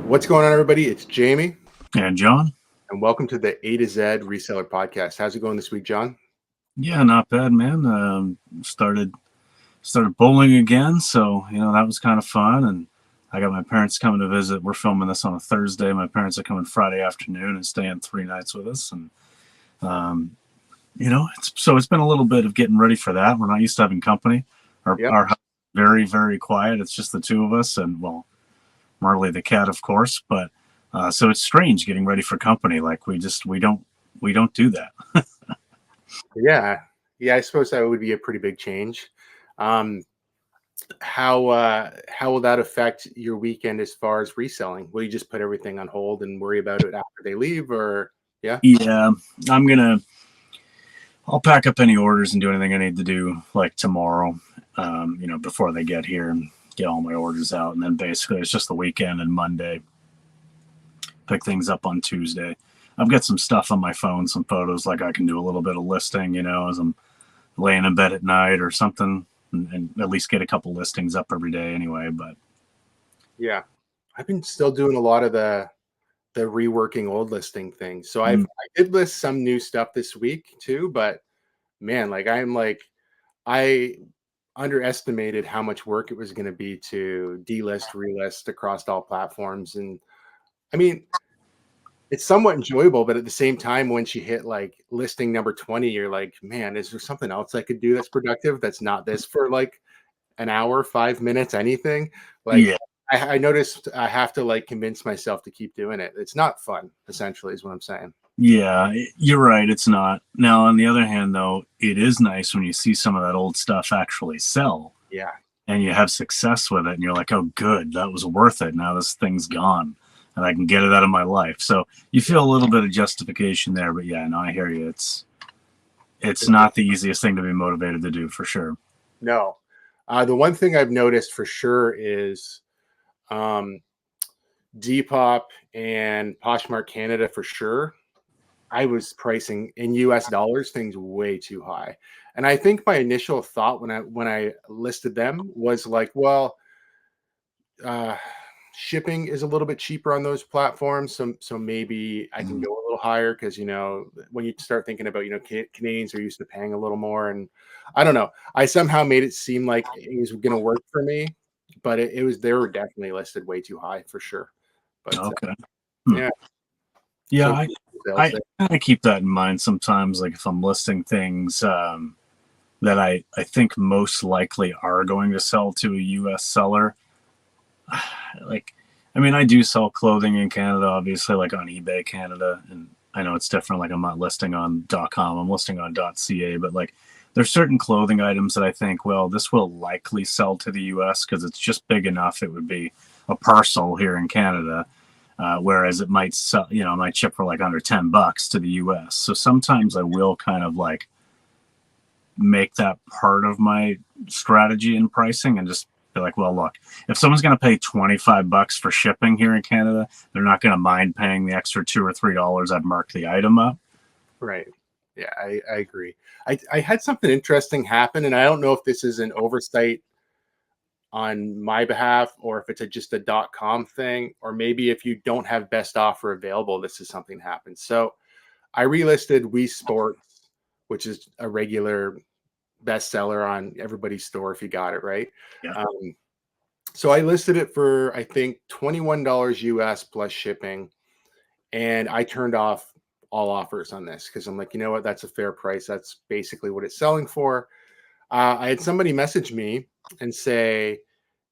What's going on, everybody? It's Jamie, And John? and welcome to the A-To-Z Reseller Podcast. How's it going this week, John? Yeah, not bad, man. Started bowling again, so that was kind of fun. And I got my parents coming to visit. We're filming this on a Thursday. My parents are coming Friday afternoon and staying 3 nights with us. And it's been a little bit of getting ready for that. We're not used to having company. Our house is very, very quiet. It's just the two of us, and well, Marley the cat, of course. But so it's strange getting ready for company. Like we don't do that. Yeah, I suppose that would be a pretty big change. How will that affect your weekend as far as reselling? Will you just put everything on hold and worry about it after they leave, or yeah? Yeah, I'll pack up any orders and do anything I need to do like tomorrow, before they get here and get all my orders out. And then basically it's just the weekend and Monday. Pick things up on Tuesday. I've got some stuff on my phone, some photos, like I can do a little bit of listing, as I'm laying in bed at night or something, and at least get a couple listings up every day anyway. But Yeah, I've been still doing a lot of the reworking old listing things. So I did list some new stuff this week too, but man, I underestimated how much work it was going to be to delist, relist across all platforms. And I mean, it's somewhat enjoyable, but at the same time, once you hit like listing number 20, you're like, man, is there something else I could do that's productive? That's not this for like an hour, 5 minutes, anything. Like yeah, I noticed I have to like convince myself to keep doing it. It's not fun, essentially, is what I'm saying. yeah, you're right. It's not. Now, on the other hand, though, it is nice when you see some of that old stuff actually sell Yeah. and you have success with it, and you're like, oh, good, that was worth it. Now this thing's gone and I can get it out of my life. So you feel a little bit of justification there. But yeah, no, I hear you. It's not the easiest thing to be motivated to do, for sure. No. The one thing I've noticed for sure is Depop and Poshmark Canada for sure. I was pricing in US dollars things way too high. And I think my initial thought when I listed them was like, well, uh, shipping is a little bit cheaper on those platforms, so maybe I can go a little higher because when you start thinking about Canadians are used to paying a little more, and I don't know. I somehow made it seem like it was going to work for me, but it was they were definitely listed way too high for sure. But Okay. yeah, Yeah, so I kind of keep that in mind sometimes. Like if I'm listing things that I think most likely are going to sell to a U.S. seller, like, I mean, I do sell clothing in Canada, obviously, like on eBay Canada, and I know it's different. Like I'm not listing on .com, I'm listing on .ca, but like there's certain clothing items that I think, well, this will likely sell to the U.S. because it's just big enough. It would be a parcel here in Canada. Whereas it might sell, it might ship for like under $10 to the US. So sometimes I will kind of like make that part of my strategy in pricing and just be like, well, look, if someone's going to pay $25 for shipping here in Canada, they're not going to mind paying the extra $2 or $3 I've marked the item up. right. Yeah, I agree. I had something interesting happen, and I don't know if this is an oversight on my behalf or if it's just a .com thing, or maybe if you don't have best offer available, this is something happens. So I relisted Wii Sports, which is a regular bestseller on everybody's store if you got it right. Yeah. So I listed it for I think $21 US plus shipping, and I turned off all offers on this because I'm like, you know what, that's a fair price. That's basically what it's selling for. I had somebody message me and say,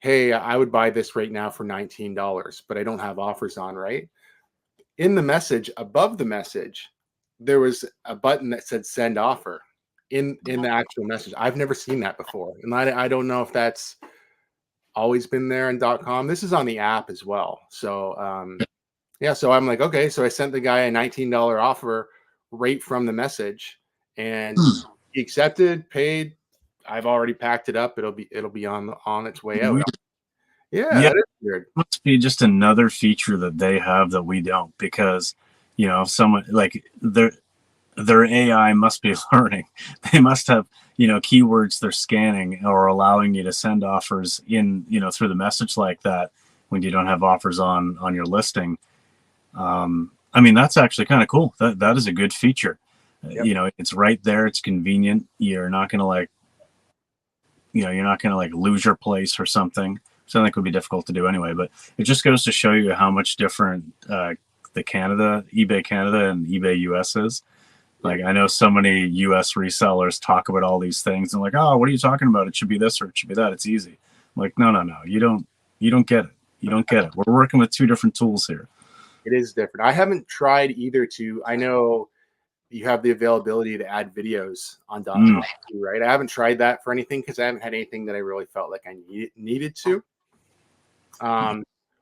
hey, I would buy this right now for $19, but I don't have offers on, right? In the message, above the message, there was a button that said send offer in the actual message. I've never seen that before. And I don't know if that's always been there in .com. This is on the app as well. So yeah, so I'm like, okay. So I sent the guy a $19 offer right from the message, and he accepted, paid. I've already packed it up. It'll be on its way out. Yeah, Yeah, that is weird. it must be just another feature that they have that we don't, because if someone like their AI must be learning. They must have, keywords they're scanning or allowing you to send offers in, through the message like that. when you don't have offers on your listing. I mean, that's actually kind of cool. That is a good feature. Yep. It's right there. It's convenient. You're not going to you're not going to lose your place or something. So I think would be difficult to do anyway, but it just goes to show you how much different the eBay Canada and eBay US is. Like, I know so many US resellers talk about all these things and like, oh, what are you talking about? It should be this or it should be that. It's easy. I'm like, no. You don't get it. You don't get it. We're working with two different tools here. It is different. I haven't tried either I know you have the availability to add videos on .com too, right? I haven't tried that for anything because I haven't had anything that I really felt like I needed to.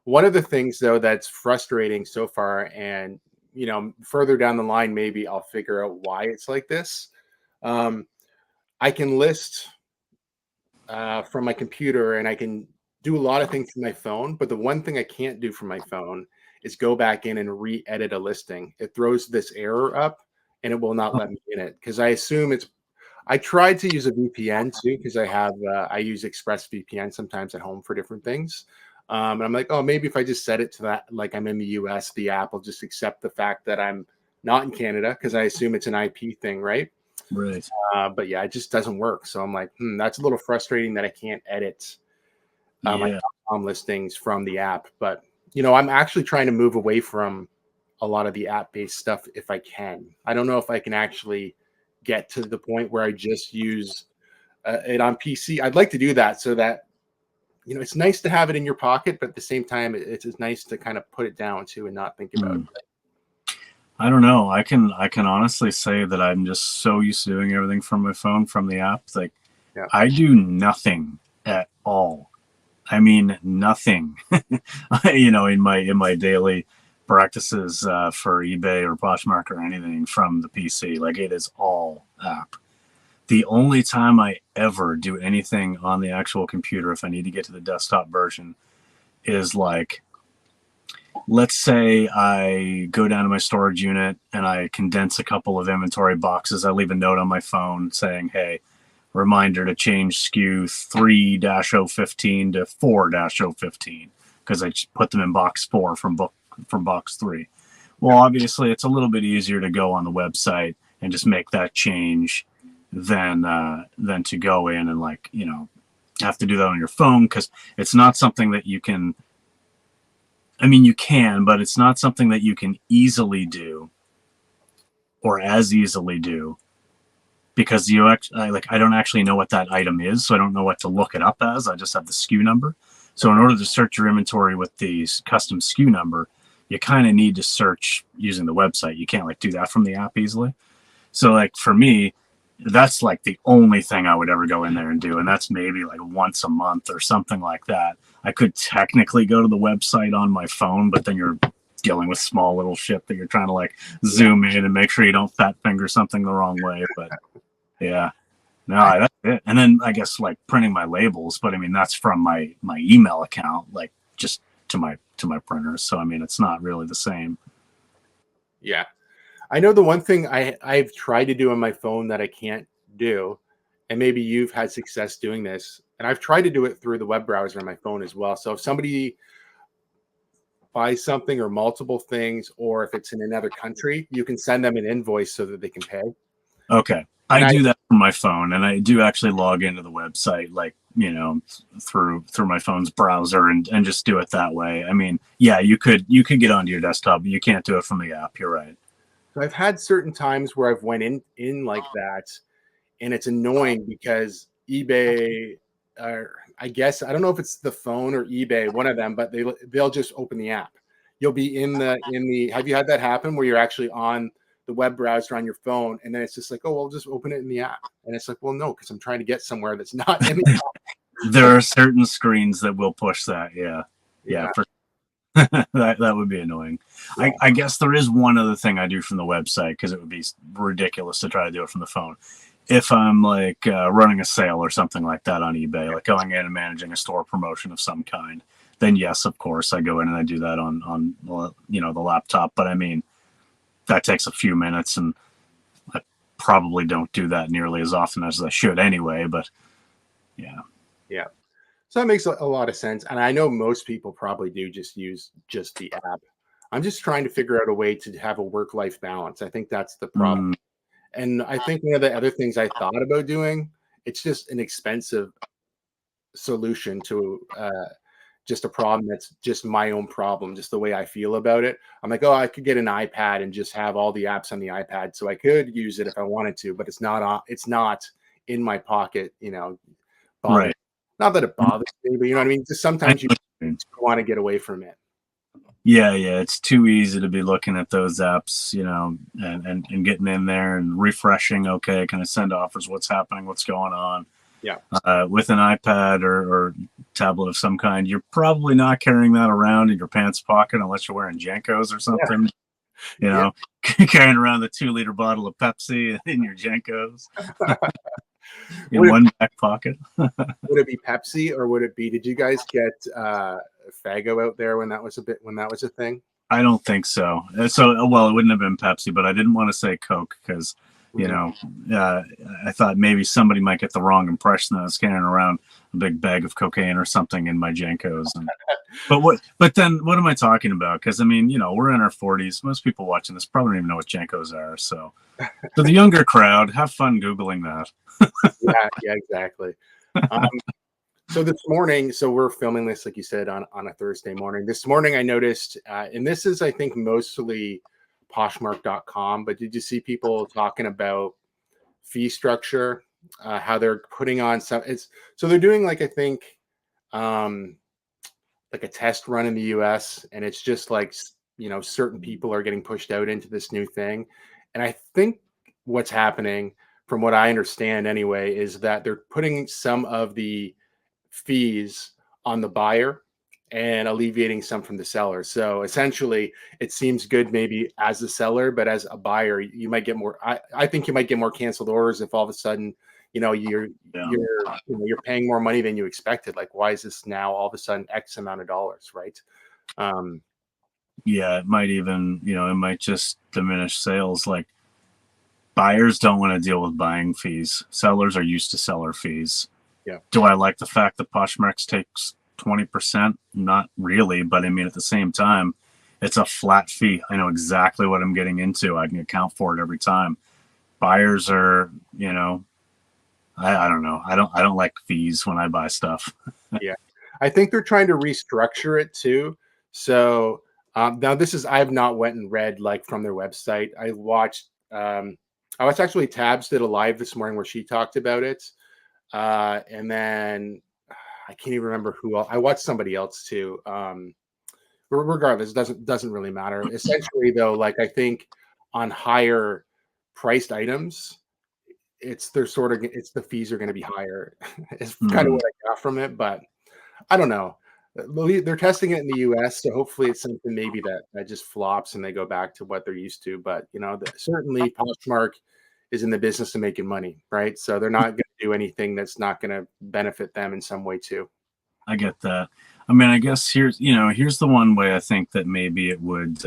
One of the things though that's frustrating so far, and further down the line, maybe I'll figure out why it's like this. I can list from my computer and I can do a lot of things from my phone, but the one thing I can't do from my phone is go back in and re-edit a listing. It throws this error up and it will not let me in it because I assume I tried to use a VPN too because I use ExpressVPN sometimes at home for different things. And I'm like, oh, maybe if I just set it to that, like I'm in the US, the app will just accept the fact that I'm not in Canada because I assume it's an IP thing, right? Right. But yeah, it just doesn't work. So I'm like, that's a little frustrating that I can't edit my .com listings from the app. But I'm actually trying to move away from a lot of the app-based stuff if I can. I don't know if I can actually get to the point where I just use it on PC. I'd like to do that so that it's nice to have it in your pocket, but at the same time, it's nice to kind of put it down too and not think about it. I don't know. I can honestly say that I'm just so used to doing everything from my phone, from the app. Like, I do nothing at all. I mean, nothing. In my daily practices for eBay or Poshmark or anything from the PC. Like, it is all app. The only time I ever do anything on the actual computer, if I need to get to the desktop version, is like, let's say I go down to my storage unit and I condense a couple of inventory boxes. I leave a note on my phone saying, hey, reminder to change SKU 3-015 to 4-015 because I put them in box 4 from box 3. Well, obviously, it's a little bit easier to go on the website and just make that change than to go in and have to do that on your phone because it's not something that you can. I mean, you can, but it's not something that you can easily do or as easily do because I don't actually know what that item is, so I don't know what to look it up as. I just have the SKU number. So in order to search your inventory with the custom SKU number, you kind of need to search using the website. You can't do that from the app easily. So for me, that's the only thing I would ever go in there and do. And that's maybe once a month or something like that. I could technically go to the website on my phone, but then you're dealing with small little shit that you're trying to zoom in and make sure you don't fat finger something the wrong way. But yeah, no, that's it. And then I guess printing my labels, but I mean, that's from my email account, just to my printers. So, I mean, it's not really the same. Yeah. I know the one thing I've tried to do on my phone that I can't do, and maybe you've had success doing this, and I've tried to do it through the web browser on my phone as well. So if somebody buys something or multiple things, or if it's in another country, you can send them an invoice so that they can pay. Okay. I do that from my phone, and I do actually log into the website, through my phone's browser and just do it that way. I mean, yeah, you could get onto your desktop, but you can't do it from the app. You're right. So I've had certain times where I've went in like that, and it's annoying because eBay, I guess I don't know if it's the phone or eBay, one of them, but they'll just open the app. You'll be in the. Have you had that happen where you're actually on the web browser on your phone, and then it's just oh, well, just open it in the app, and it's well, no, because I'm trying to get somewhere that's not in the app. There are certain screens that will push that. Yeah. For that would be annoying. Yeah. I guess there is one other thing I do from the website because it would be ridiculous to try to do it from the phone. If I'm running a sale or something like that on eBay, going in and managing a store promotion of some kind, then yes, of course, I go in and I do that on the laptop. But I mean, that takes a few minutes, and I probably don't do that nearly as often as I should anyway. But yeah. So that makes a lot of sense. And I know most people probably do just use just the app. I'm just trying to figure out a way to have a work-life balance. I think that's the problem. Mm, And I think one of the other things I thought about doing, it's just an expensive solution to just a problem that's just my own problem, just the way I feel about it. I'm like, oh, I could get an iPad and just have all the apps on the iPad, so I could use it if I wanted to, but it's not in my pocket, bothering. right. Not that it bothers me, but you know what I mean. Just I sometimes you know what you mean. want to get away from it. Yeah, yeah. It's too easy to be looking at those apps, and getting in there and refreshing. Okay, can I send offers? What's happening? What's going on? Yeah, With an iPad or tablet of some kind, you're probably not carrying that around in your pants pocket unless you're wearing Jankos or yeah, something. You yeah. know, carrying around the 2 liter bottle of Pepsi in your Jankos in Would it one back pocket. would it be Pepsi or would it be? Did you guys get Fago out there when that was a thing? I don't think so. Well, it wouldn't have been Pepsi, but I didn't want to say Coke because, you Mhm. know, uh, I thought maybe somebody might get the wrong impression that I was carrying around a big bag of cocaine or something in my Jankos. But then what am I talking about? Because I mean, we're in our 40s. Most people watching this probably don't even know what Jankos are. So for the younger crowd, have fun Googling that. Yeah, yeah, exactly. Um, so this morning, so we're filming this, like you said, on a Thursday morning. This morning, I noticed, and this is, I think, mostly Poshmark.com. But did you see people talking about fee structure? How they're putting on some? So they're doing like I think um, like a test run in the U.S. and it's just like certain people are getting pushed out into this new thing, and I think what's happening, from what I understand anyway, is that they're putting some of the fees on the buyer and alleviating some from the seller. So essentially, it seems good maybe as a seller, but as a buyer, you might get more. I think you might get more canceled orders if all of a sudden, you're Yeah. you're paying more money than you expected. Like, why is this now all of a sudden X amount of dollars, right? Um, Yeah, it might even, it might just diminish sales. Like buyers don't want to deal with buying fees. Sellers are used to seller fees. yeah, Do I like the fact that Poshmark takes 20%? Not really, but I mean, at the same time, it's a flat fee. I know exactly what I'm getting into. I can account for it every time. Buyers are, I don't know. I don't like fees when I buy stuff. yeah. I think they're trying to restructure it too. So now this is I have not went and read like from their website. I watched actually Tabs did a live this morning where she talked about it. And then I can't even remember who else. I watched somebody else too. Regardless, doesn't really matter. Essentially, though, like I think on higher priced items, it's the fees are going to be higher. It's kind of Hmm. what I got from it, but I don't know. They're testing it in the U.S., so hopefully it's something maybe that just flops and they go back to what they're used to. But certainly Poshmark is in the business of making money, right? So they're not going to do anything that's not going to benefit them in some way too. I get that. I mean, I guess here's the one way I think that maybe it would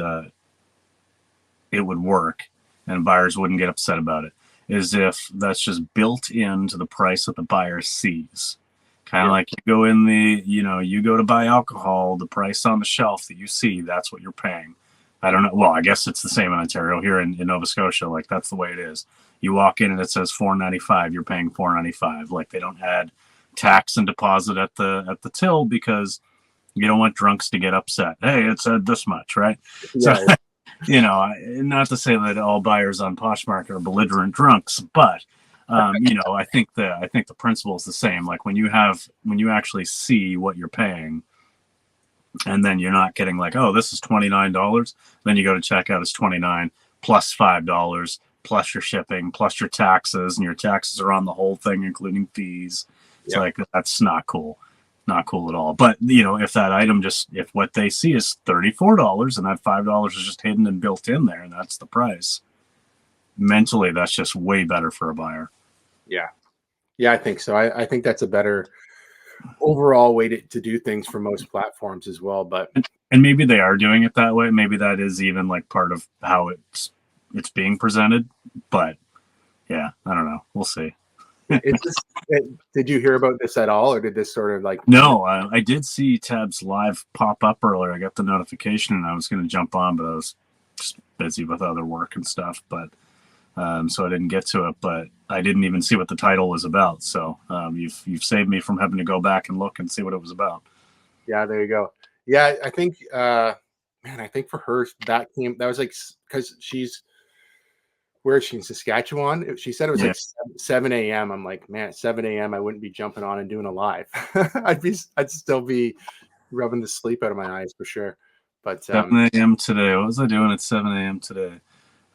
work and buyers wouldn't get upset about it is if that's just built into the price that the buyer sees. Kind of Yeah, like you go to buy alcohol, the price on the shelf that you see, that's what you're paying. I don't know. Well, I guess it's the same in Ontario. Here in Nova Scotia, like that's the way it is. You walk in and it says $4.95, you're paying $4.95. Like they don't add tax and deposit at the till because you don't want drunks to get upset. Hey, it said this much, right? So yeah, not to say that all buyers on Poshmark are belligerent drunks, but I think the principle is the same. Like when you actually see what you're paying, and then you're not getting like, oh, this is $29. Then you go to checkout, it's 29 plus $5 plus your shipping plus your taxes, and your taxes are on the whole thing, including fees. It's yeah, like that's not cool. Not cool at all. But if that item if what they see is $34 and that $5 is just hidden and built in there, and that's the price, mentally that's just way better for a buyer. yeah, yeah. I think so. I think that's a better overall way to do things for most platforms as well. But And maybe they are doing it that way. Maybe that is even like part of how it's being presented. But yeah, I don't know. We'll see. Is this, did you hear about this at all, or did this sort of like? No, I did see Tabs Live pop up earlier. I got the notification and I was going to jump on, but I was just busy with other work and stuff. But so I didn't get to it. But I didn't even see what the title was about. So you've saved me from having to go back and look and see what it was about. Yeah, there you go. Yeah, I think, man, I think for her that was like, because where is she, in Saskatchewan? She said it was Yeah. like 7 a.m. I'm like, man, at 7 a.m. I wouldn't be jumping on and doing a live. I'd still be rubbing the sleep out of my eyes for sure. But 7 a.m. today. What was I doing at 7 a.m. today?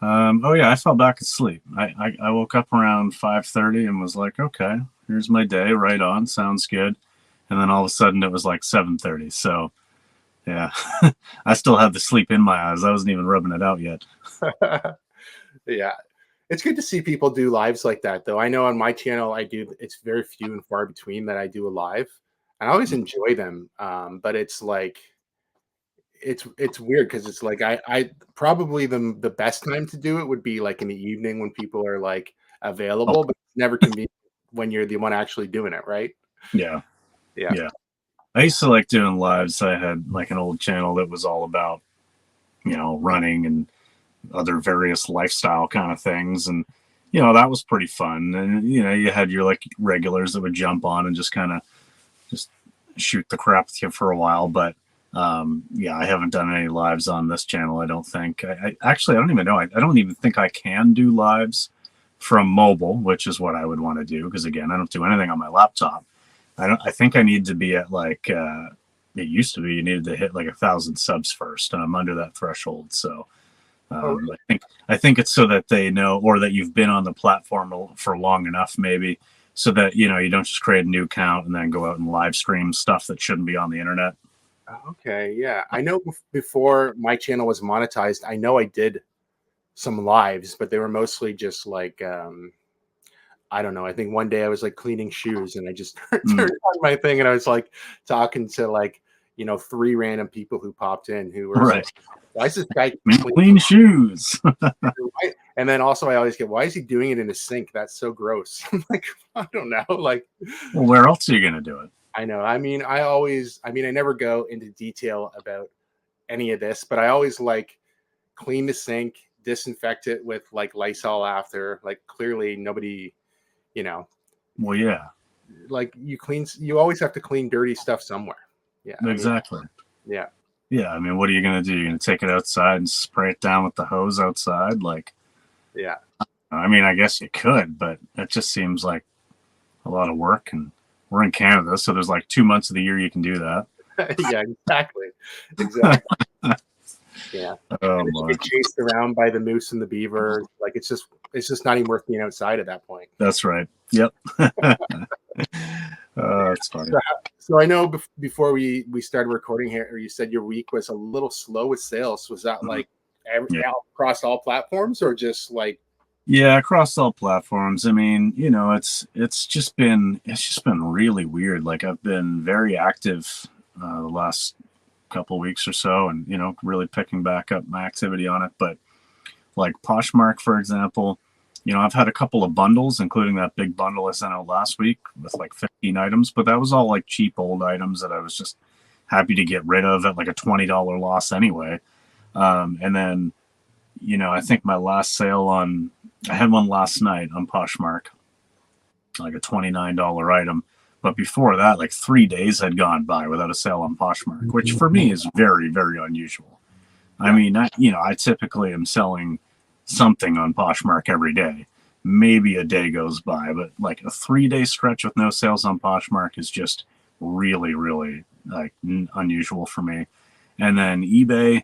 Oh yeah, I fell back asleep. I woke up around 5:30 and was like, okay, here's my day. Right on, sounds good. And then all of a sudden it was like 7:30. So yeah, I still have the sleep in my eyes. I wasn't even rubbing it out yet. yeah, it's good to see people do lives like that, though. I know on my channel, it's very few and far between that I do a live, and I always enjoy them. But it's like, it's weird because it's like I probably the best time to do it would be like in the evening when people are like available, but it's never convenient when you're the one actually doing it, right? Yeah, Yeah. yeah. I used to like doing lives. I had like an old channel that was all about, running and other various lifestyle kind of things. And, that was pretty fun. And, you had your like regulars that would jump on and just kind of just shoot the crap with you for a while. But yeah, I haven't done any lives on this channel. I don't think. I actually, I don't even know. I don't even think I can do lives from mobile, which is what I would want to do. Because again, I don't do anything on my laptop. I think I need to be at like it used to be. You needed to hit like 1,000 subs first, and I'm under that threshold. So Really? I think it's so that they know, or that you've been on the platform for long enough, maybe, so that you don't just create a new account and then go out and live stream stuff that shouldn't be on the internet. Okay, yeah. I know before my channel was monetized, I know I did some lives, but they were mostly just like, I don't know. I think one day I was like cleaning shoes and I just turned on my thing and I was like talking to like, 3 random people who popped in who were Right. like, why is this guy Clean shoes. And then also I always get, why is he doing it in a sink? That's so gross. I'm like, I don't know. Like, Well, where else are you going to do it? I know. I mean, I never go into detail about any of this, but I always like clean the sink, disinfect it with like Lysol after. Like, clearly nobody, you know, Well, yeah, like you always have to clean dirty stuff somewhere. Yeah. exactly. Yeah. Yeah, I mean, what are you going to do? You're going to take it outside and spray it down with the hose outside? Like, Yeah. I mean, I guess you could, but it just seems like a lot of work. And we're in Canada, so there's like 2 months of the year you can do that. Yeah, exactly. Exactly. Yeah. Oh, And if you get chased around by the moose and the beaver, like it's just not even worth being outside at that point. that's right. Yep. It's funny. So I know before we started recording here, you said your week was a little slow with sales. Was that like across all platforms, or just like? Yeah, across all platforms. I mean, it's just been really weird. Like I've been very active the last couple weeks or so, and really picking back up my activity on it. But like Poshmark, for example, I've had a couple of bundles, including that big bundle I sent out last week with like 15 items, but that was all like cheap old items that I was just happy to get rid of at like a $20 loss anyway. And then, I think my last sale I had one last night on Poshmark, like a $29 item. But before that, like 3 days had gone by without a sale on Poshmark, which for me is very, very unusual. I mean, I typically am selling something on Poshmark every day. Maybe a day goes by, but like a 3-day stretch with no sales on Poshmark is just really, really like unusual for me. And then eBay,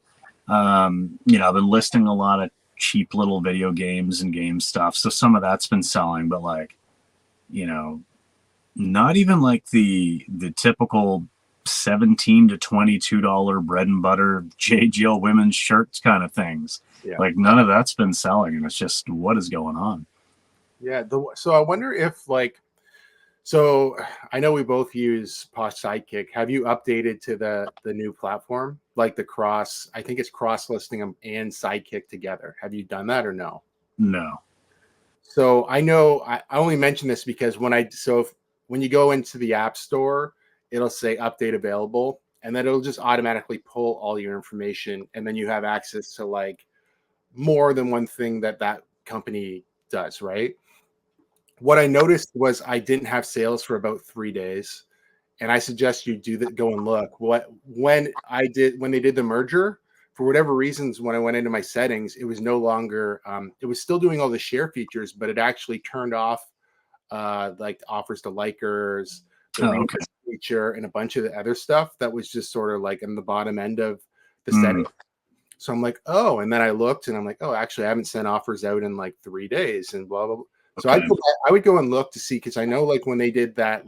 I've been listing a lot of cheap little video games and game stuff. So some of that's been selling, but like, not even like the typical $17 to $22 bread and butter JGL women's shirts kind of things. Yeah. Like none of that's been selling, and it's just what is going on. Yeah. So I wonder if so I know we both use Posh Sidekick. Have you updated to the new platform, like I think it's cross listing them and Sidekick together. Have you done that or no? No. So I know I only mention this because when you go into the app store, it'll say update available, and then it'll just automatically pull all your information, and then you have access to like more than one thing that company does, right? What I noticed was I didn't have sales for about 3 days, and I suggest you do that. Go and look. When they did the merger, for whatever reasons, when I went into my settings, it was no longer. It was still doing all the share features, but it actually turned off like offers to likers, the Oh, okay. read feature, and a bunch of the other stuff that was just sort of like in the bottom end of the Mm, setting. So I'm like, oh, and then I looked and I'm like, oh, actually, I haven't sent offers out in like 3 days and blah blah blah. So okay. I would go and look to see because I know like when they did that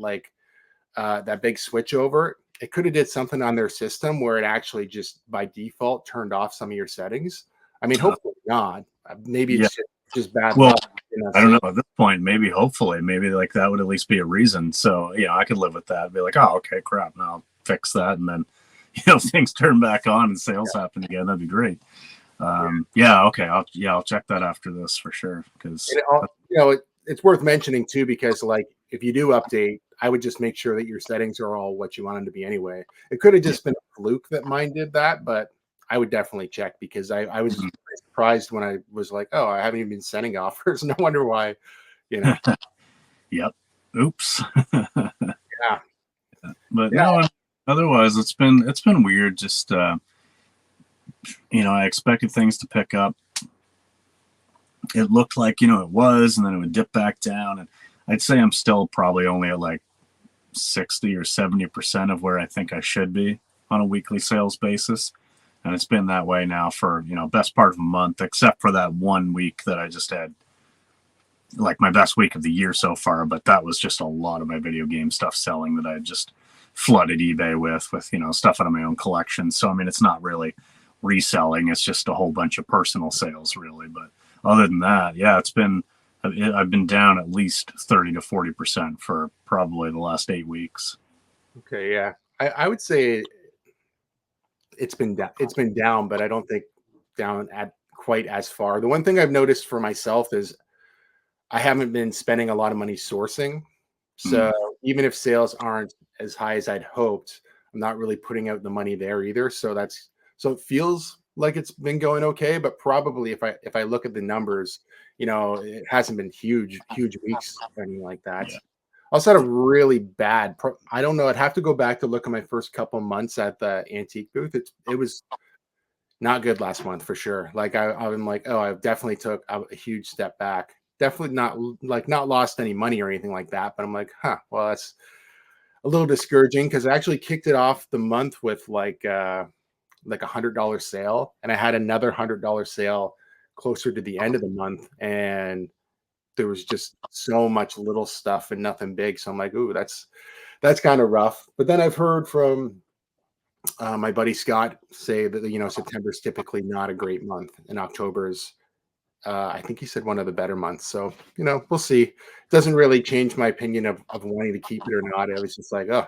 that big switch over, it could have did something on their system where it actually just by default turned off some of your settings. I mean, Uh, hopefully not. Maybe yeah. it's just bad Well, luck. You know, I don't saying know at this point. Maybe, hopefully, maybe like that would at least be a reason. So, I could live with that. Be like, oh, okay, crap. Now I'll fix that, and then things turn back on and sales happen again. That'd be great. Yeah. Okay. I'll check that after this for sure. Because it's worth mentioning too because like if you do update, I would just make sure that your settings are all what you want them to be anyway. It could have yeah. just been a fluke that mine did that, but I would definitely check because I was Mhm. surprised when I was like, oh, I haven't even been sending offers. No wonder why, you know. Yep. Oops. Yeah. But Yeah. no, otherwise it's been weird. Just I expected things to pick up. It looked like it was, and then it would dip back down. And I'd say I'm still probably only at like 60 or 70% of where I think I should be on a weekly sales basis. And it's been that way now for best part of a month, except for that 1 week that I just had, like my best week of the year so far. But that was just a lot of my video game stuff selling that I just flooded eBay with stuff out of my own collection. So I mean, it's not really reselling; it's just a whole bunch of personal sales, really. But other than that, yeah, I've been down at least 30 to 40% for probably the last 8 weeks. Okay. Yeah. I would say it's been down. It's been down, but I don't think down at quite as far. The one thing I've noticed for myself is I haven't been spending a lot of money sourcing. Mm, So even if sales aren't as high as I'd hoped, I'm not really putting out the money there either. So it feels like it's been going okay, but probably if I look at the numbers, it hasn't been huge weeks or anything like that. yeah. I also had a really bad. I don't know. I'd have to go back to look at my first couple months at the antique booth. It was not good last month for sure. Like I'm like, oh, I definitely took a huge step back. Definitely not lost any money or anything like that. But I'm like, huh, well, that's a little discouraging because I actually kicked it off the month with like $100 sale, and I had another $100 sale closer to the end of the month, and there was just so much little stuff and nothing big. So I'm like, ooh, that's kind of rough. But then I've heard from my buddy Scott say that September is typically not a great month, and October is I think he said one of the better months. So we'll see. It doesn't really change my opinion of wanting to keep it or not. I was just like, oh,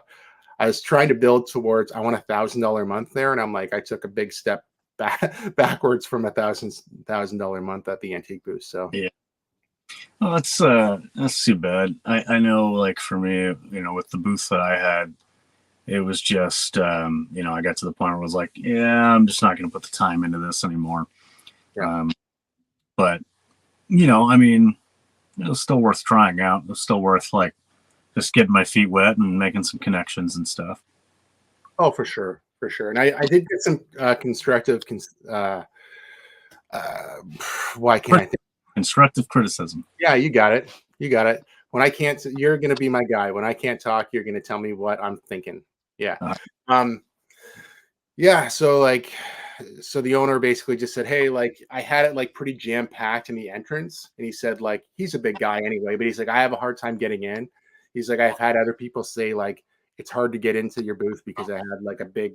I was trying to build towards I want $1,000 month there, and I'm like, I took a big step backwards from $1,000 month at the antique booth. So Yeah. Well, that's too bad. I know, like for me, with the booth that I had, it was just I got to the point where I was like, yeah, I'm just not going to put the time into this anymore. yeah. Um, but I mean, it was still worth trying out. It was still worth like just getting my feet wet and making some connections and stuff. Oh, for sure, for sure. And I did get some constructive. Uh, why can't I think? Constructive criticism. Yeah, you got it. You got it. When I can't, you're gonna be my guy. When I can't talk, you're gonna tell me what I'm thinking. Yeah. Uh, Um. Yeah. So the owner basically just said, "Hey, like I had it like pretty jam packed in the entrance," and he said, like he's a big guy anyway, but he's like, I have a hard time getting in. He's like, I've had other people say like it's hard to get into your booth because I had like a big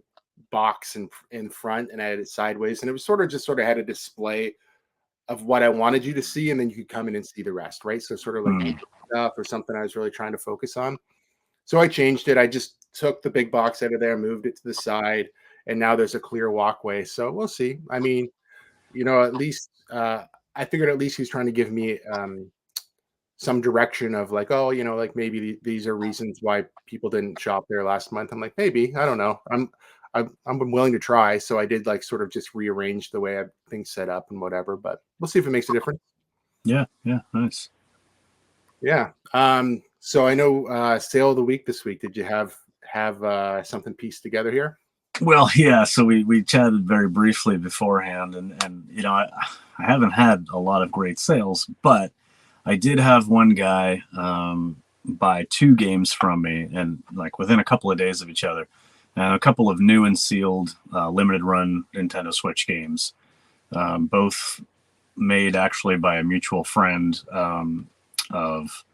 box in front and I had it sideways, and it was sort of had a display of what I wanted you to see, and then you could come in and see the rest, right? So sort of like mm, stuff or something I was really trying to focus on. So I changed it. I just took the big box out of there, moved it to the side, and now there's a clear walkway. So we'll see. I mean, at least I figured at least he's trying to give me some direction of like, oh, like maybe these are reasons why people didn't shop there last month. I'm like, maybe, I don't know. I'm willing to try. So I did like sort of just rearrange the way I things set up and whatever, but we'll see if it makes a difference. Yeah, nice. Yeah. So I know sale of the week this week. Did you have something pieced together here? Well, yeah. So we chatted very briefly beforehand, and I haven't had a lot of great sales, but I did have one guy buy 2 games from me, and like within a couple of days of each other, and a couple of new and sealed limited run Nintendo Switch games, both made actually by a mutual friend of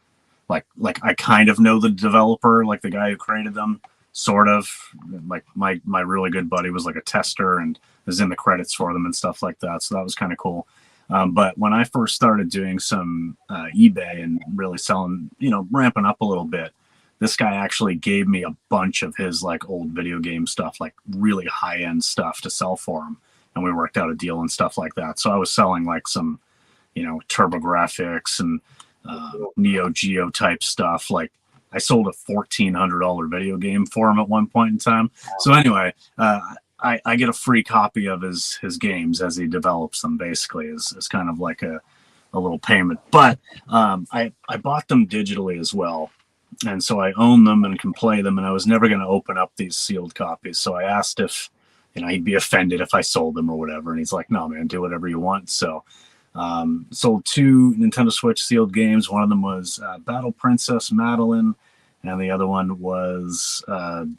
like I kind of know the developer, like the guy who created them, sort of. Like my really good buddy was like a tester and is in the credits for them and stuff like that, so that was kind of cool. But when I first started doing some eBay and really selling, ramping up a little bit, this guy actually gave me a bunch of his like old video game stuff, like really high end stuff to sell for him, and we worked out a deal and stuff like that. So I was selling like some TurboGrafx and Neo Geo type stuff. Like I sold a $1,400 video game for him at one point in time. So anyway, I get a free copy of his games as he develops them, basically, as kind of like a little payment. But I bought them digitally as well, and so I own them and can play them, and I was never going to open up these sealed copies. So I asked if he'd be offended if I sold them or whatever, and he's like, no man, do whatever you want. So sold 2 Nintendo Switch sealed games. One of them was Battle Princess Madeline, and the other one was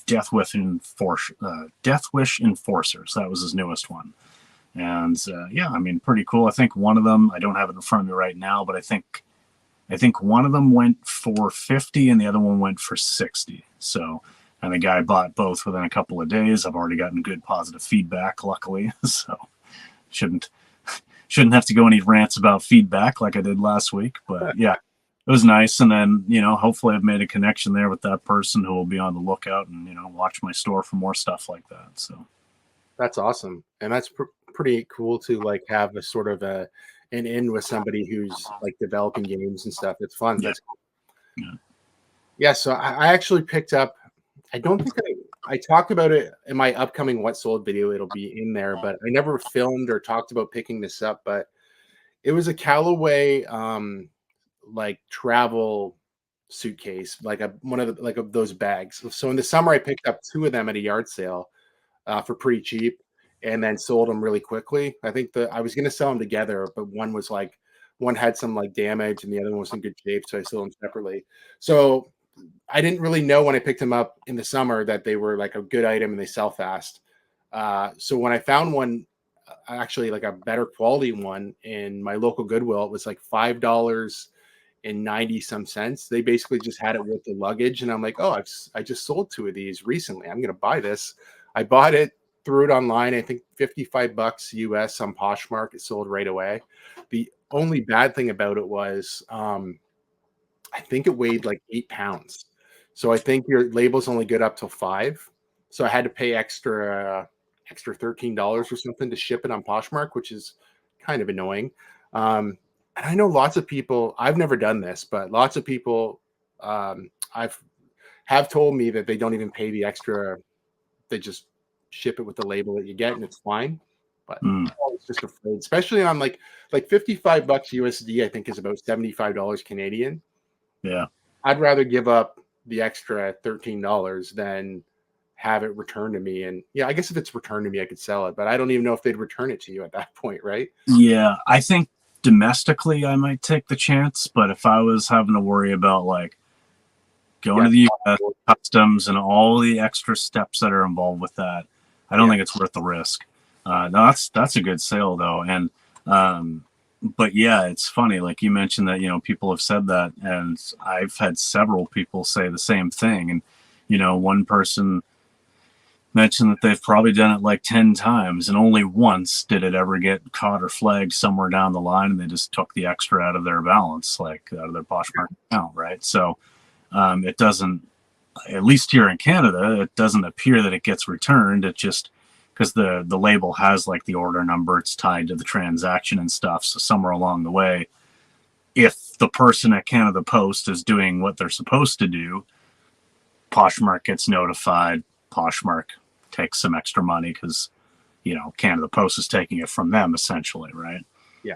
Death Wish Enforcers. That was his newest one. And yeah, I mean, pretty cool. I think one of them, I don't have it in front of me right now, but I think one of them went for $50 and the other one went for $60. So, and the guy bought both within a couple of days. I've already gotten good positive feedback, luckily. So shouldn't have to go any rants about feedback like I did last week. But yeah, it was nice. And then, hopefully I've made a connection there with that person who will be on the lookout and, watch my store for more stuff like that. So that's awesome. And that's pretty cool to like have a sort of an in with somebody who's like developing games and stuff. It's fun. Yeah. That's cool. Yeah. So I actually picked up, I don't think I talked about it in my upcoming What Sold video. It'll be in there, but I never filmed or talked about picking this up, but it was a Callaway, like travel suitcase, like one of those bags. So in the summer, I picked up 2 of them at a yard sale for pretty cheap, and then sold them really quickly. I think I was going to sell them together, but one had some like damage and the other one was in good shape, so I sold them separately. So I didn't really know when I picked them up in the summer that they were like a good item and they sell fast. So when I found one, actually like a better quality one in my local Goodwill, it was like $5.90. They basically just had it with the luggage, and I'm like, oh, I just sold 2 of these recently. I'm gonna buy this. I bought it, threw it online. I think $55 US on Poshmark. It sold right away. The only bad thing about it was I think it weighed like 8 pounds. So I think your label's only good up till 5. So I had to pay extra $13 or something to ship it on Poshmark, which is kind of annoying. And I know lots of people, I've never done this, but lots of people have told me that they don't even pay the extra. They just ship it with the label that you get and it's fine. But it's just afraid, especially on like $55 USD, I think is about $75 Canadian. yeah. I'd rather give up the extra $13 than have it returned to me. And yeah, I guess if it's returned to me, I could sell it, but I don't even know if they'd return it to you at that point, right? Yeah, I think domestically I might take the chance, but if I was having to worry about like going to the US, customs and all the extra steps that are involved with that, I don't think it's worth the risk. No, that's a good sale though. And but yeah, it's funny, like you mentioned that, people have said that, and I've had several people say the same thing. And, one person mentioned that they've probably done it like 10 times, and only once did it ever get caught or flagged somewhere down the line, and they just took the extra out of their balance, like out of their Poshmark account, right? So it doesn't, at least here in Canada, it doesn't appear that it gets returned. It just, because the label has like the order number, it's tied to the transaction and stuff. So somewhere along the way, if the person at Canada Post is doing what they're supposed to do, Poshmark gets notified. Poshmark takes some extra money because, Canada Post is taking it from them essentially, right? Yeah.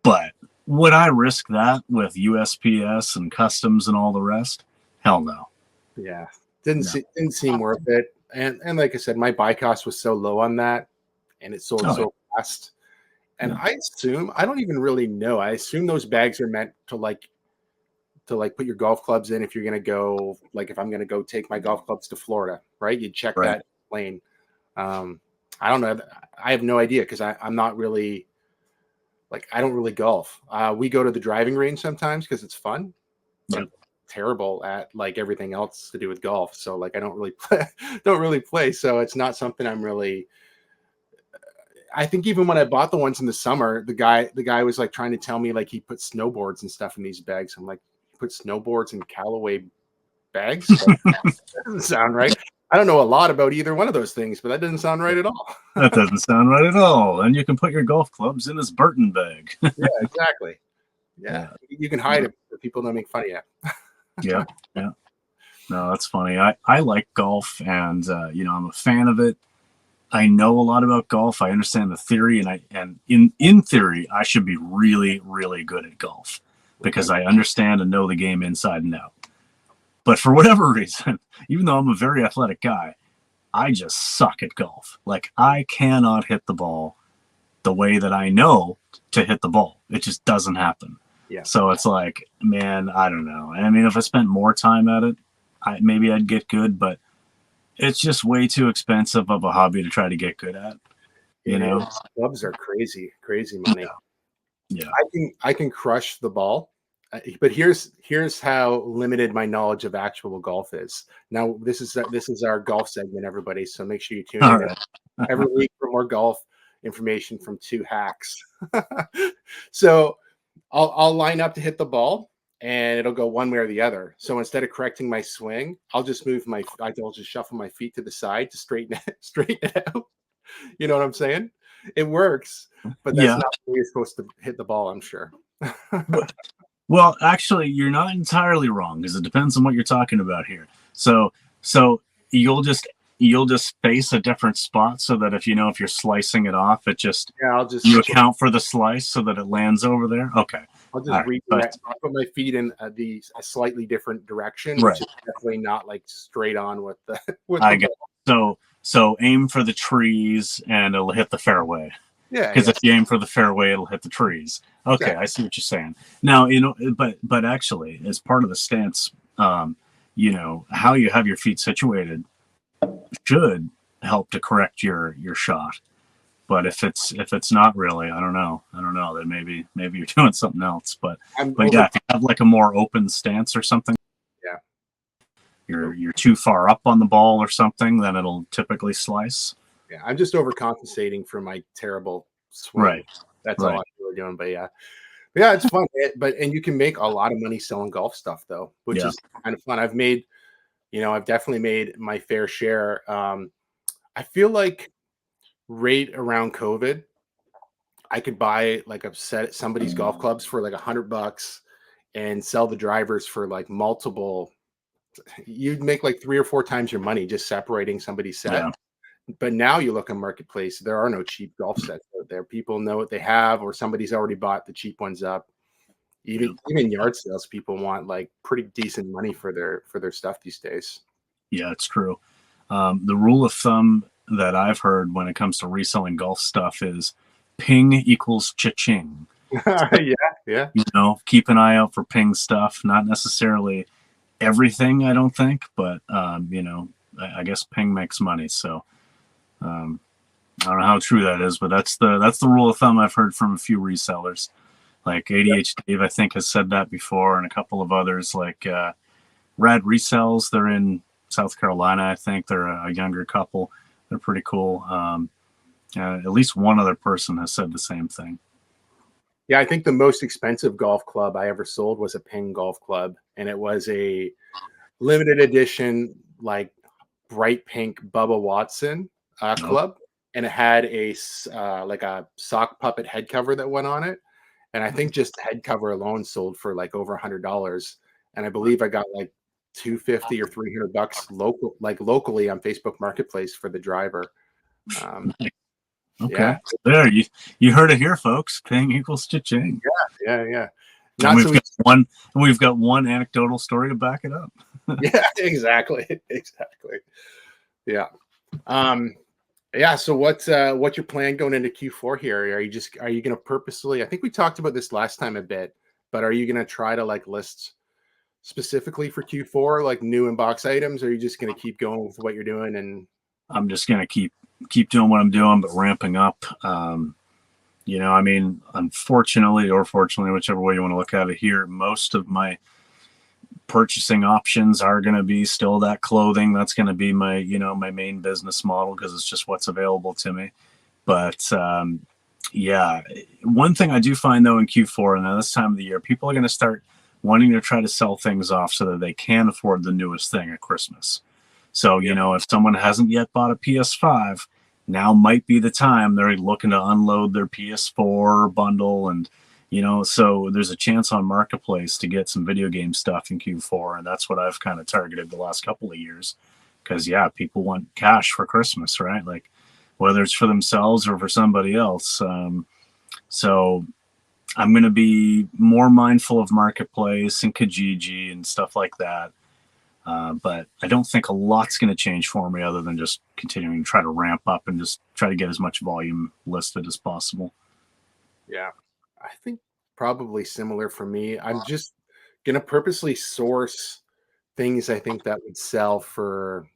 But would I risk that with USPS and customs and all the rest? Hell no. Yeah. Didn't seem worth it. And like I said, my buy cost was so low on that, and it sold so fast. And I assume, I don't even really know. I assume those bags are meant to put your golf clubs in if you're gonna go, like if I'm gonna go take my golf clubs to Florida, right? You check that plane. I don't know. I have no idea because I'm not really I don't really golf. We go to the driving range sometimes because it's fun. Yeah. I'm terrible at everything else to do with golf, so I don't really play. So it's not something I'm really. I think even when I bought the ones in the summer, the guy was trying to tell me he put snowboards and stuff in these bags. I'm like, you put snowboards in Callaway bags? That doesn't sound right. I don't know a lot about either one of those things, but that doesn't sound right at all. That doesn't sound right at all. And you can put your golf clubs in his Burton bag. Yeah, exactly. Yeah. You can hide it, but people don't make fun of you. Yeah. No, that's funny. I like golf, and I'm a fan of it. I know a lot about golf. I understand the theory, and in theory, I should be really, really good at golf because I understand and know the game inside and out. But for whatever reason, even though I'm a very athletic guy, I just suck at golf. I cannot hit the ball the way that I know to hit the ball. It just doesn't happen. Yeah. So it's man, I don't know. I mean, if I spent more time at it, maybe I'd get good, but it's just way too expensive of a hobby to try to get good at. Clubs are crazy money. Yeah. I can crush the ball, but here's how limited my knowledge of actual golf is. Now this is our golf segment, everybody. So make sure you tune in every week for more golf information from two hacks. So I'll line up to hit the ball, and it'll go one way or the other. So instead of correcting my swing, I'll just I'll just shuffle my feet to the side to straighten it out. You know what I'm saying? It works, but that's not the way you're supposed to hit the ball, I'm sure. Well, actually, you're not entirely wrong because it depends on what you're talking about here. So you'll just face a different spot so that if you're slicing it off, you account for the slice so that it lands over there. Okay. I'll just redirect. I'll put my feet in a slightly different direction, which is definitely not straight on with the. I get it. So aim for the trees and it'll hit the fairway. Yeah. Because if you aim for the fairway, it'll hit the trees. Okay, exactly. I see what you're saying. Now, but actually, as part of the stance, how you have your feet situated should help to correct your shot. But if it's not really, I don't know. Then maybe you're doing something else. But if you have a more open stance or something, you're too far up on the ball or something, then it'll typically slice. Yeah, I'm just overcompensating for my terrible swing. Right. That's all I'm really doing. But yeah, it's fun. And you can make a lot of money selling golf stuff though, which is kind of fun. I've definitely made my fair share. I feel like right around COVID, I could buy a set somebody's golf clubs for $100 and sell the drivers for multiple. You'd make 3 or 4 times your money just separating somebody's set. Yeah. But now you look on Marketplace, there are no cheap golf sets out there. People know what they have, or somebody's already bought the cheap ones up. Even yard sales, people want pretty decent money for their stuff these days. Yeah, it's true. The rule of thumb that I've heard when it comes to reselling golf stuff is ping equals cha-ching. Yeah. Keep an eye out for ping stuff. Not necessarily everything, I don't think, but I guess ping makes money. So I don't know how true that is, but that's the rule of thumb I've heard from a few resellers. ADH Dave, I think, has said that before, and a couple of others Rad Resells. They're in South Carolina, I think. They're a younger couple. They're pretty cool. At least one other person has said the same thing. Yeah, I think the most expensive golf club I ever sold was a Ping golf club, and it was a limited edition, bright pink Bubba Watson club, and it had a a sock puppet head cover that went on it, And I think just the head cover alone sold for like over $100. And I believe I got like 250 or $300 locally on Facebook Marketplace for the driver. Okay. Yeah. There, you heard it here, folks. Paying equals cha-ching. Yeah. And Not so easy. we've got one anecdotal story to back it up. Yeah, exactly. Yeah. Yeah. So what's your plan going into Q4 here? Are you going to purposely, I think we talked about this last time a bit, but are you going to try to like list specifically for Q4, like new inbox items? Or are you just going to keep going with what you're doing? And I'm just gonna keep doing what I'm doing, but ramping up. I mean, unfortunately or fortunately, whichever way you want to look at it here, most of my purchasing options are going to be still that clothing. That's going to be my main business model because it's just what's available to me. But yeah, one thing I do find though in Q4 and this time of the year, people are going to start wanting to try to sell things off so that they can afford the newest thing at Christmas. So, if someone hasn't yet bought a PS5, now might be the time they're looking to unload their PS4 bundle. And, so there's a chance on Marketplace to get some video game stuff in Q4. And that's what I've kind of targeted the last couple of years. Because, yeah, people want cash for Christmas, right? Like, whether it's for themselves or for somebody else. So I'm going to be more mindful of Marketplace and Kijiji and stuff like that. But I don't think a lot's going to change for me other than just continuing to try to ramp up and just try to get as much volume listed as possible. yeah, I think probably similar for me. I'm just going to purposely source things I think that would sell for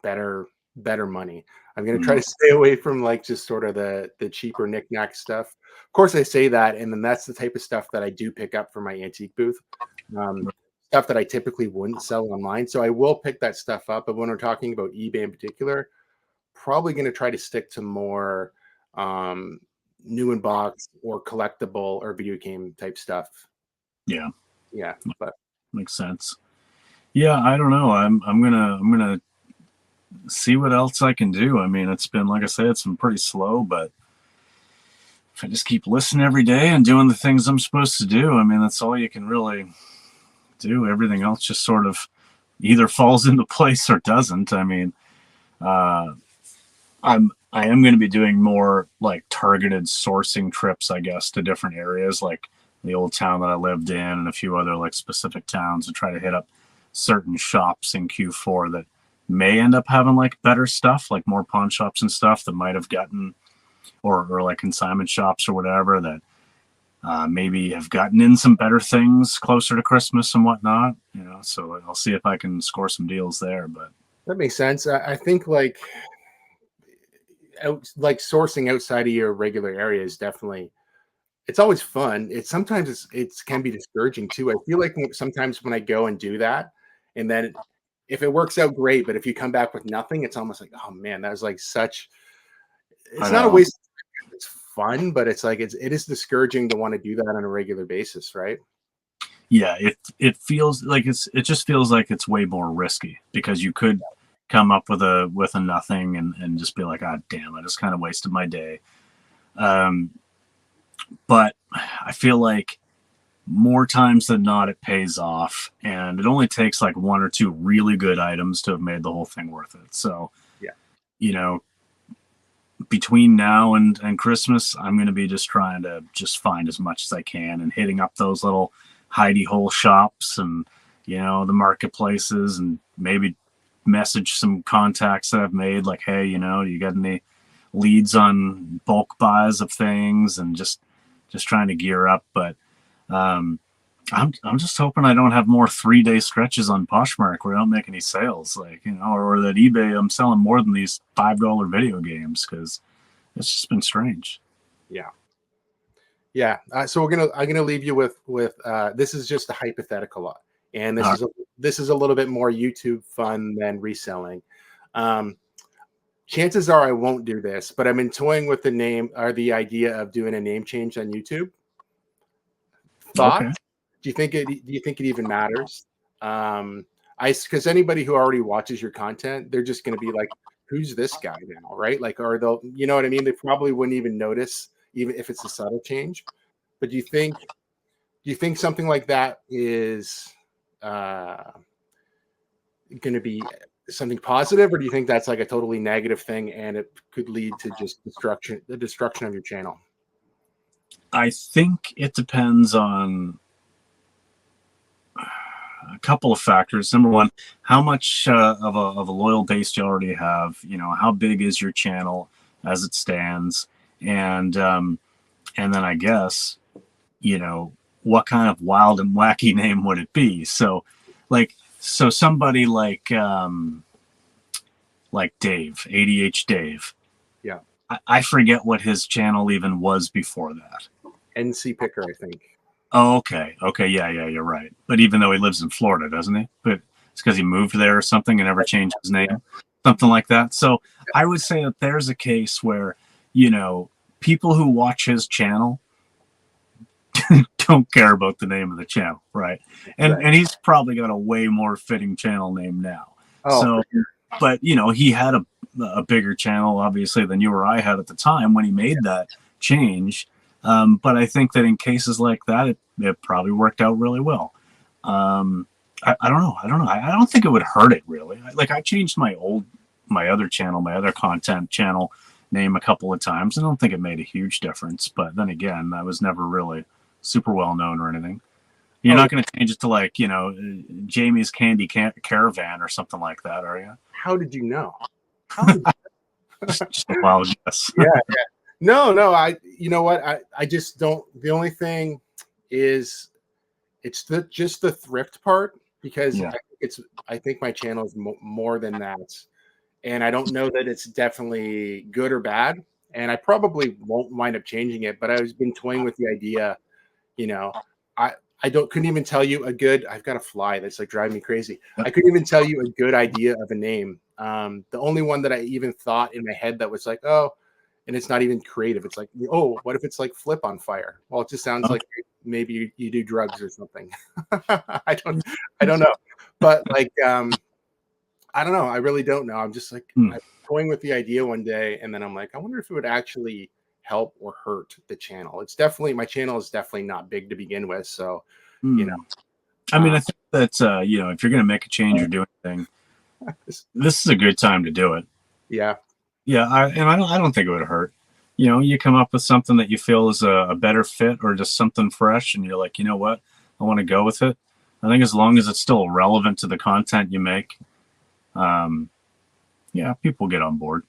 better money. I'm going to try to stay away from like just sort of the cheaper knickknack stuff. Of course, I say that, and then that's the type of stuff that I do pick up for my antique booth. Stuff that I typically wouldn't sell online. So I will pick that stuff up. But when we're talking about eBay in particular, probably going to try to stick to more new in box or collectible or video game type stuff. Yeah. But Makes sense. Yeah, I don't know. I'm gonna see what else I can do. I mean, it's been, like I said, it's been pretty slow, but if I just keep listening every day and doing the things I'm supposed to do, I mean, that's all you can really do. Everything else just sort of either falls into place or doesn't. I mean, I am going to be doing more like targeted sourcing trips, I guess, to different areas, like the old town that I lived in and a few other like specific towns, and try to hit up certain shops in Q4 that may end up having like better stuff, like more pawn shops and stuff that might have gotten, or like consignment shops or whatever that maybe have gotten in some better things closer to Christmas and whatnot, so I'll see if I can score some deals there. But that makes sense. I think like sourcing outside of your regular area is definitely, it's always fun. Sometimes it can be discouraging too. I feel like sometimes when I go and do that, and then if it works out great, but if you come back with nothing, it's almost like, oh man, that was like such. It's not a waste. It's fun, but it's like it is discouraging to want to do that on a regular basis, right? Yeah, it feels like it just feels like it's way more risky because you could come up with a nothing and just be like, ah, damn, I just kind of wasted my day. But I feel like more times than not, it pays off, and it only takes like one or two really good items to have made the whole thing worth it. So, yeah, between now and Christmas, I'm going to be just trying to just find as much as I can and hitting up those little hidey hole shops and, the marketplaces, and maybe message some contacts that I've made like, hey, do you got any leads on bulk buys of things, and just trying to gear up. But I'm just hoping I don't have more 3-day stretches on Poshmark where I don't make any sales, like, or that eBay I'm selling more than these $5 video games, because it's just been strange. Yeah. So I'm gonna leave you with this is just a hypothetical, and this is a little bit more YouTube fun than reselling. Chances are I won't do this, but I'm toying with the idea of doing a name change on YouTube. Thought? Okay. Do you think it even matters? Because anybody who already watches your content, they're just going to be like, who's this guy now, right? Like, or they'll, you know what I mean? They probably wouldn't even notice, even if it's a subtle change. But do you think something like that is going to be something positive, or do you think that's like a totally negative thing and it could lead to just the destruction of your channel? I think it depends on a couple of factors. Number one, how much of a loyal base you already have. How big is your channel as it stands, and then I guess what kind of wild and wacky name would it be? So somebody like Dave, ADH Dave. Yeah. I forget what his channel even was before that. NC Picker, I think. Oh, okay. Yeah, you're right. But even though he lives in Florida, doesn't he? But it's because he moved there or something and never changed his name, something like that. So I would say that there's a case where, people who watch his channel don't care about the name of the channel, right? And he's probably got a way more fitting channel name now. Oh, so, but he had a bigger channel, obviously, than you or I had at the time when he made that change. But I think that in cases like that, it probably worked out really well. I don't know. I don't think it would hurt it really. I changed my other channel, my other content channel name a couple of times. I don't think it made a huge difference. But then again, I was never really super well known or anything. You're not going to change it to Jamie's Candy Caravan or something like that, are you? How did you know? How did you just a wild guess. Yeah. No. You know what? I just don't. The only thing is, it's just the thrift part, because I think my channel is more than that, and I don't know that it's definitely good or bad, and I probably won't wind up changing it. But I've been toying with the idea. I couldn't even tell you a good. I've got a fly that's like driving me crazy. I couldn't even tell you a good idea of a name. The only one that I even thought in my head that was like, oh, and it's not even creative. It's like, oh, what if it's like Flip on Fire? Well, it just sounds like maybe you do drugs or something. I don't know. But I don't know. I really don't know. I'm just like I'm going with the idea one day, and then I'm like, I wonder if it would actually help or hurt the channel. My channel is definitely not big to begin with. So, I mean, I think that's, if you're going to make a change or do anything, this is a good time to do it. Yeah. Yeah. I don't think it would hurt. You come up with something that you feel is a better fit or just something fresh, and you're like, you know what, I want to go with it. I think as long as it's still relevant to the content you make, people get on board.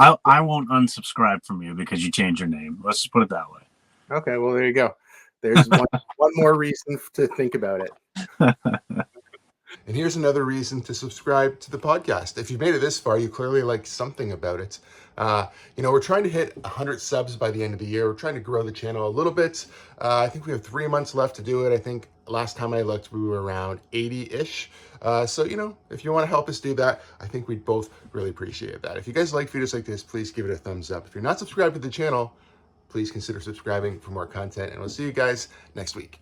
I won't unsubscribe from you because you changed your name. Let's just put it that way. Okay, well, there you go. There's one more reason to think about it. And here's another reason to subscribe to the podcast. If you've made it this far, you clearly like something about it. We're trying to hit 100 subs by the end of the year. We're trying to grow the channel a little bit. I think we have 3 months left to do it. I think last time I looked, we were around 80-ish. So, if you want to help us do that, I think we'd both really appreciate that. If you guys like videos like this, please give it a thumbs up. If you're not subscribed to the channel, please consider subscribing for more content, and we'll see you guys next week.